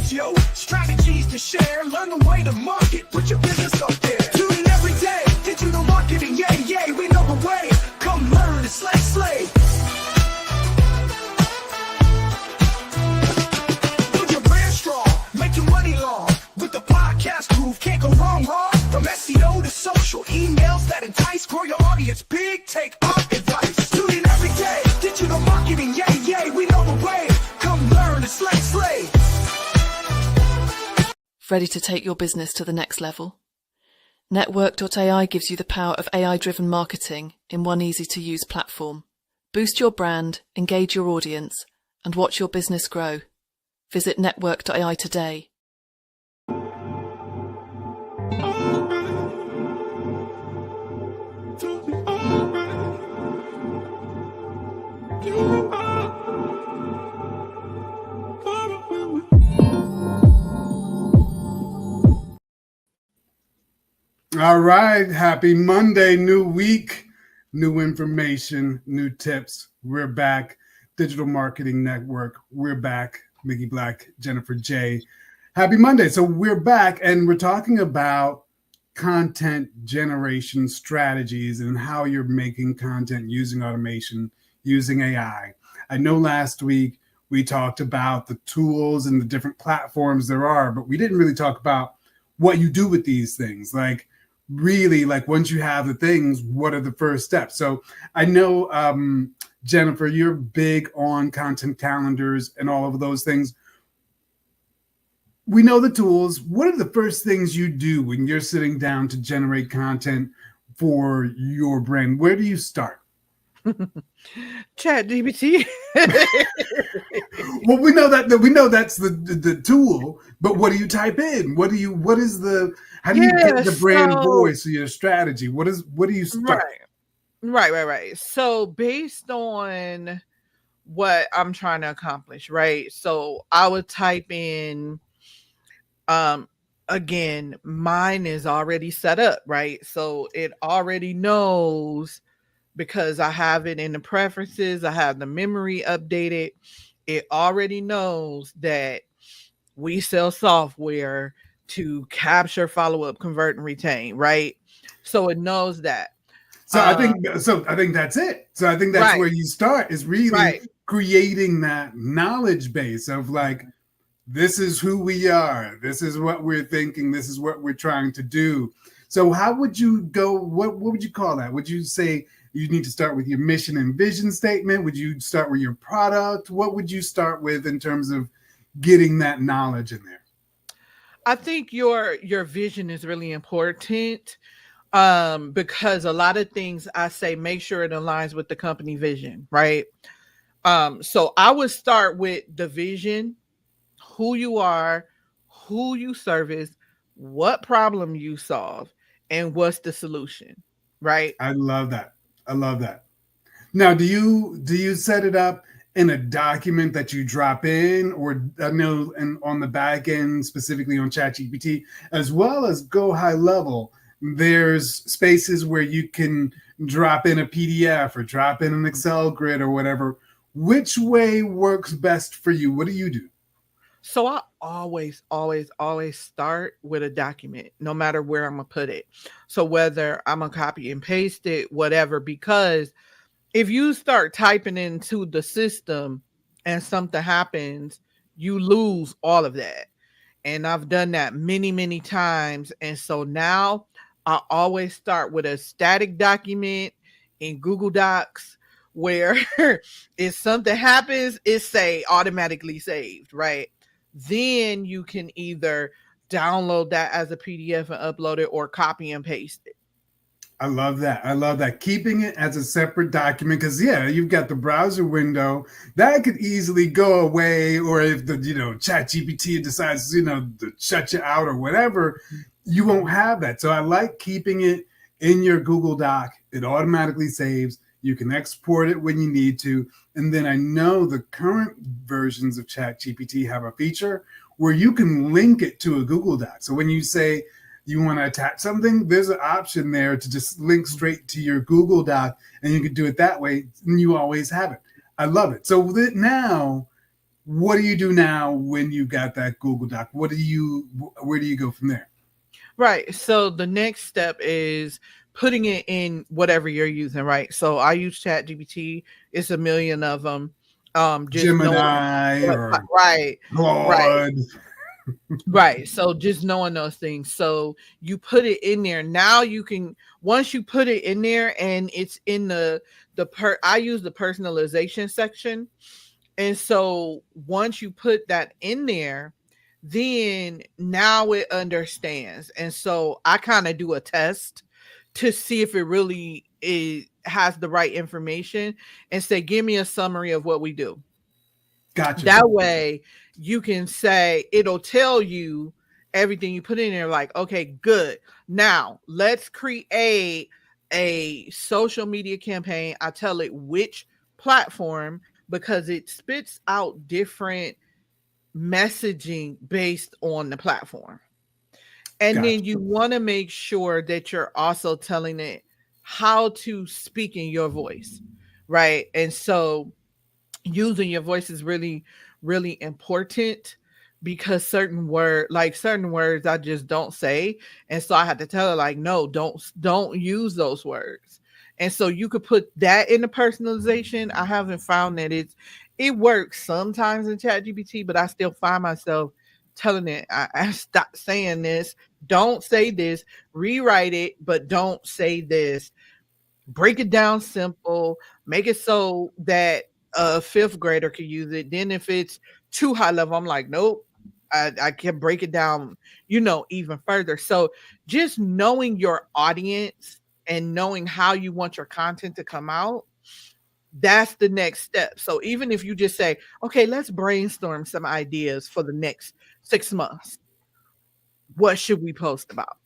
tips, yo. Strategies to share. Learn the way to market. Put your business up there. Tune in every day. Digital marketing, yeah, yeah. We know the way. Come learn and slay. Build your brand strong. Make your money long. With the podcast groove, can't go wrong. From SEO to social, emails that entice. Grow your audience big. Take our advice. Tune in every day. Digital marketing, yeah, yeah. We know the way. Come learn and slay. Ready to take your business to the next level? NetWurk.ai gives you the power of AI-driven marketing in one easy-to-use platform. Boost your brand, engage your audience, and watch your business grow. Visit network.ai today. All right. Happy Monday. New week, new information, new tips. We're back. Digital Marketing NetWurk. We're back. Mickey Black, Jennifer J. Happy Monday. So we're back and we're talking about content generation strategies and how you're making content using automation, using AI. I know last week we talked about the tools and the different platforms there are, but we didn't really talk about what you do with these things. Like, really, like once you have the things, what are the first steps? So I know, Jennifer, you're big on content calendars and all of those things. We know the tools. What are the first things you do when you're sitting down to generate content for your brand? Where do you start? Chat GPT. Well, we know that's the tool, but what do you type in? How do you get the brand voice or your strategy? What do you start? Right. So based on what I'm trying to accomplish, right? So I would type in, again, mine is already set up, right? So it already knows, because I have it in the preferences, I have the memory updated. It already knows that we sell software to capture, follow up, convert, and retain, right? So it knows that. So I think that's it. So I think that's where you start, is really creating that knowledge base of like, this is who we are. This is what we're thinking. This is what we're trying to do. So how would you go? What would you call that? Would you say you need to start with your mission and vision statement? Would you start with your product? What would you start with in terms of getting that knowledge in there? I think your vision is really important, because a lot of things I say, make sure it aligns with the company vision, right? So I would start with the vision, who you are, who you service, what problem you solve, and what's the solution, right? I love that. Now, do you set it up in a document that you drop in, or I know, and on the back end, specifically on ChatGPT, as well as go high level, there's spaces where you can drop in a PDF or drop in an Excel grid or whatever. Which way works best for you? What do you do? So I always start with a document, no matter where I'm going to put it. So whether I'm going to copy and paste it, whatever, because if you start typing into the system and something happens, you lose all of that. And I've done that many, many times. And so now I always start with a static document in Google Docs, where if something happens, it's automatically saved, right? Then you can either download that as a PDF and upload it, or copy and paste it. I love that. Keeping it as a separate document, because you've got the browser window that could easily go away, or if the ChatGPT decides to shut you out or whatever, you won't have that. So I like keeping it in your Google Doc. It automatically saves. You can export it when you need to. And then I know the current versions of ChatGPT have a feature where you can link it to a Google Doc. So when you say you want to attach something, there's an option there to just link straight to your Google Doc, and you can do it that way, and you always have it. I love it. So now What do you do now when you got that Google Doc? Where do you go from there? Right. So the next step is putting it in whatever you're using, right? So I use ChatGPT. It's a million of them. Just knowing Gemini or right, right, Claude. right. So just knowing those things. So you put it in there. Now you can, once you put it in there and it's in I use the personalization section. And so once you put that in there, then now it understands. And so I kind of do a test to see if it really has the right information and say, give me a summary of what we do. Gotcha. That way you can say, it'll tell you everything you put in there. Like, okay, good. Now let's create a social media campaign. I tell it which platform, because it spits out different messaging based on the platform. And Gotcha. then you want to make sure that you're also telling it how to speak in your voice, right? And so using your voice is really, really important, because certain words I just don't say. And so I had to tell her, like, no, don't use those words. And so you could put that in the personalization. I haven't found that it works sometimes in ChatGPT, but I still find myself telling it, I stop saying this, don't say this, rewrite it, but don't say this. Break it down simple, make it so that a fifth grader could use it. Then if it's too high level, I'm like, nope, I can break it down, even further. So just knowing your audience and knowing how you want your content to come out, that's the next step. So even if you just say, okay, let's brainstorm some ideas for the next 6 months, what should we post about?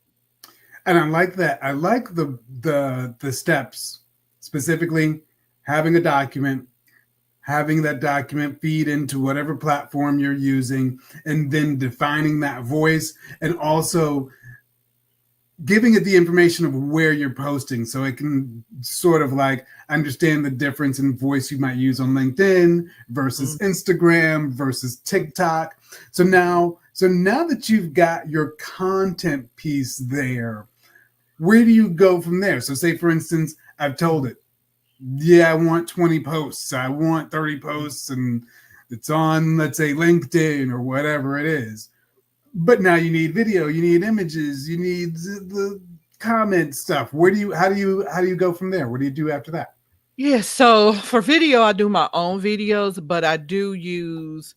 And I like that. I like the steps, specifically having a document, having that document feed into whatever platform you're using, and then defining that voice, and also giving it the information of where you're posting, so it can sort of like understand the difference in voice you might use on LinkedIn versus Instagram versus TikTok. So now that you've got your content piece there, where do you go from there? So say, for instance, I've told it, yeah, I want 20 posts, I want 30 posts, and it's on, let's say, LinkedIn or whatever it is. But now you need video, you need images, you need the comment stuff. How do you go from there? What do you do after that? Yeah, so for video, I do my own videos, but I do use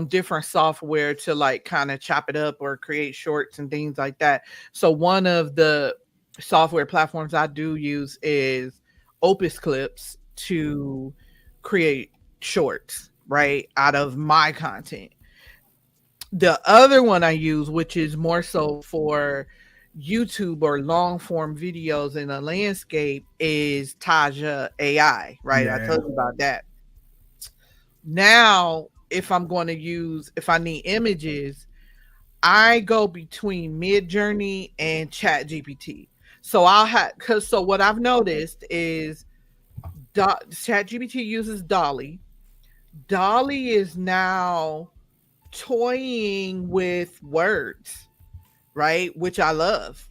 different software to like kind of chop it up or create shorts and things like that. So one of the software platforms I do use is Opus Clips to create shorts, right, out of my content. The other one I use, which is more so for YouTube or long form videos in a landscape, is Taja AI, right? Yeah. I told you about that. Now, if I need images, I go between Midjourney and ChatGPT. So so what I've noticed is ChatGPT uses Dolly. Dolly is now toying with words, right? Which I love.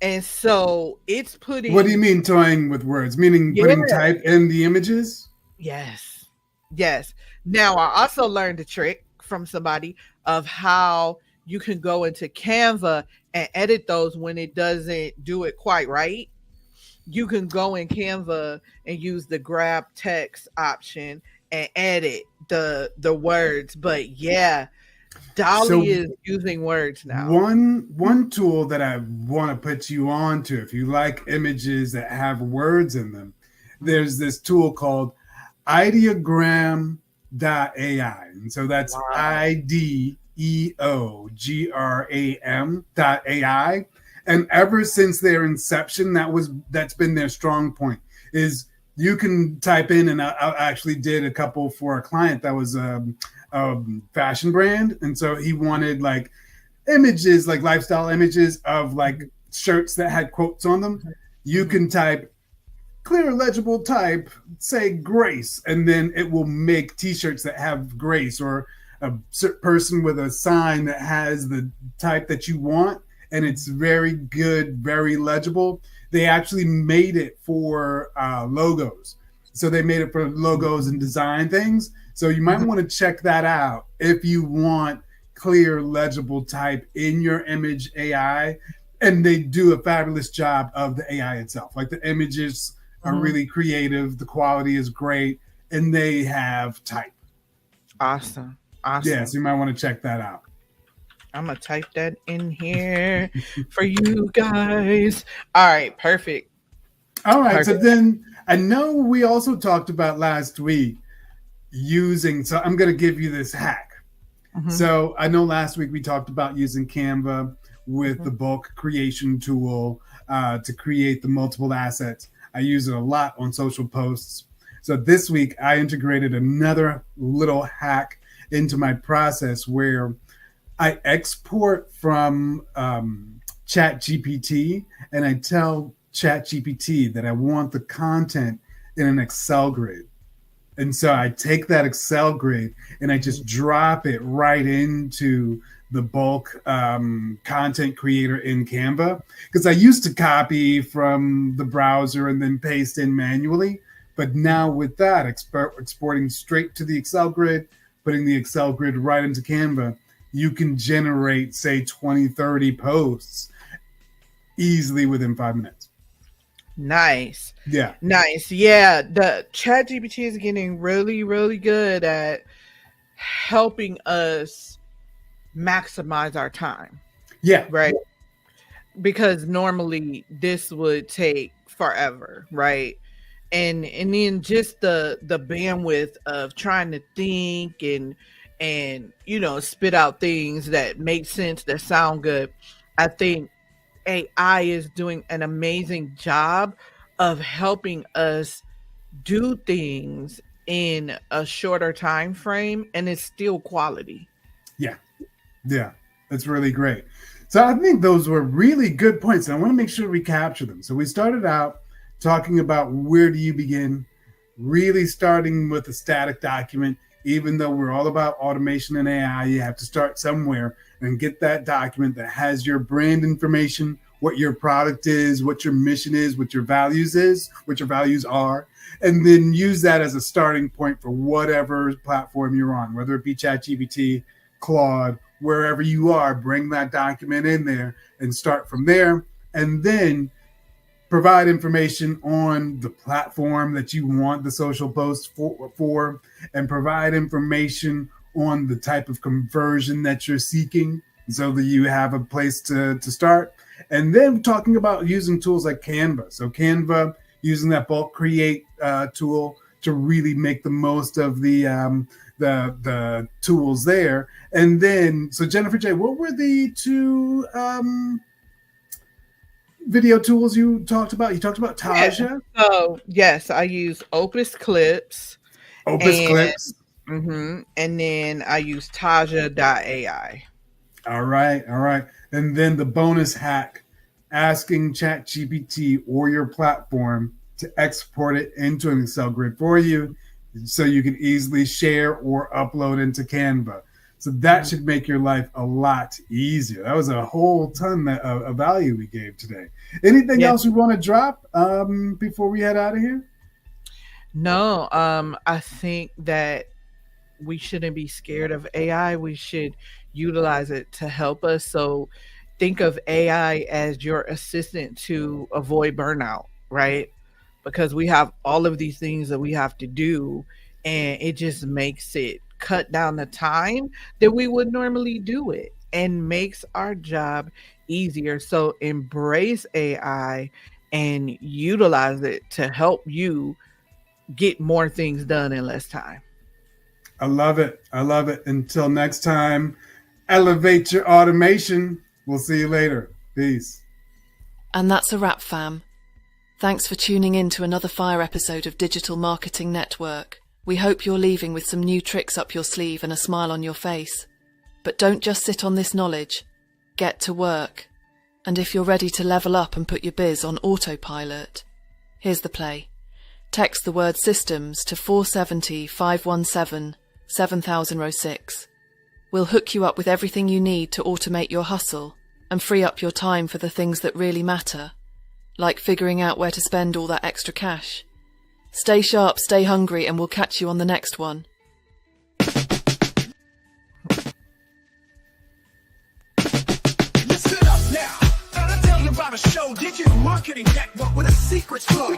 And so it's putting. What do you mean toying with words? Meaning putting type in the images? Yes. Now I also learned a trick from somebody of how you can go into Canva and edit those when it doesn't do it quite right. You can go in Canva and use the grab text option and edit the words. But yeah, Dolly is using words now. One tool that I want to put you on to, if you like images that have words in them, there's this tool called ideogram.ai. And so that's IDEOGRAM.ai. And ever since their inception, that's been their strong point, is you can type in, and I actually did a couple for a client that was a fashion brand. And so he wanted like images, like lifestyle images of like shirts that had quotes on them. You can type clear, legible type, say Grace, and then it will make t-shirts that have Grace, or a person with a sign that has the type that you want, and it's very good, very legible. They actually made it for logos. So they made it for logos and design things. So you might want to check that out if you want clear, legible type in your image AI. And they do a fabulous job of the AI itself. Like, the images are really creative, the quality is great, and they have type. Awesome. Yeah, so you might want to check that out. I'm going to type that in here for you guys. All right, perfect. All right, so then I know we also talked about last week so I'm going to give you this hack. So I know last week we talked about using Canva with the bulk creation tool to create the multiple assets. I use it a lot on social posts. So this week I integrated another little hack into my process where I export from ChatGPT, and I tell ChatGPT that I want the content in an Excel grid. And so I take that Excel grid and I just drop it right into the bulk content creator in Canva, because I used to copy from the browser and then paste in manually. But now with that, exporting straight to the Excel grid, putting the Excel grid right into Canva, you can generate, say, 20, 30 posts easily within 5 minutes. Nice. Yeah. Nice. Yeah. The ChatGPT is getting really, really good at helping us maximize our time. Yeah. Right. Because normally this would take forever. Right. And then just the bandwidth of trying to think and spit out things that make sense, that sound good. I think AI is doing an amazing job of helping us do things in a shorter time frame, and it's still quality. Yeah, that's really great. So I think those were really good points, and I want to make sure we capture them. So we started out talking about, where do you begin? Really starting with a static document. Even though we're all about automation and AI, you have to start somewhere and get that document that has your brand information, what your product is, what your mission is, what your values are, and then use that as a starting point for whatever platform you're on, whether it be ChatGPT, Claude, wherever you are. Bring that document in there and start from there, and then provide information on the platform that you want the social post for, and provide information on the type of conversion that you're seeking, so that you have a place to start. And then talking about using tools like Canva. So Canva, using that bulk create tool to really make the most of the tools there. And then, so Jennifer J., what were the two video tools you talked about? You talked about Taja. Yeah. So yes, I use Opus Clips. Clips. And then I use Taja.ai. All right. And then the bonus hack, asking ChatGPT or your platform to export it into an Excel grid for you, so you can easily share or upload into Canva. So that should make your life a lot easier. That was a whole ton of value we gave today. Anything else we want to drop before we head out of here? No, I think that we shouldn't be scared of AI. We should utilize it to help us. So think of AI as your assistant to avoid burnout, right? Because we have all of these things that we have to do, and it just makes it cut down the time that we would normally do it, and makes our job easier. So embrace AI and utilize it to help you get more things done in less time. I love it. Until next time, elevate your automation. We'll see you later. Peace. And that's a wrap, fam. Thanks for tuning in to another fire episode of Digital Marketing NetWurk. We hope you're leaving with some new tricks up your sleeve and a smile on your face. But don't just sit on this knowledge. Get to work. And if you're ready to level up and put your biz on autopilot, here's the play. Text the word systems to 470 517 7006. We'll hook you up with everything you need to automate your hustle and free up your time for the things that really matter, like figuring out where to spend all that extra cash. Stay sharp, stay hungry, and we'll catch you on the next one. Listen up now. Gotta tell you about a show, Digital Marketing NetWurk with a secret flow.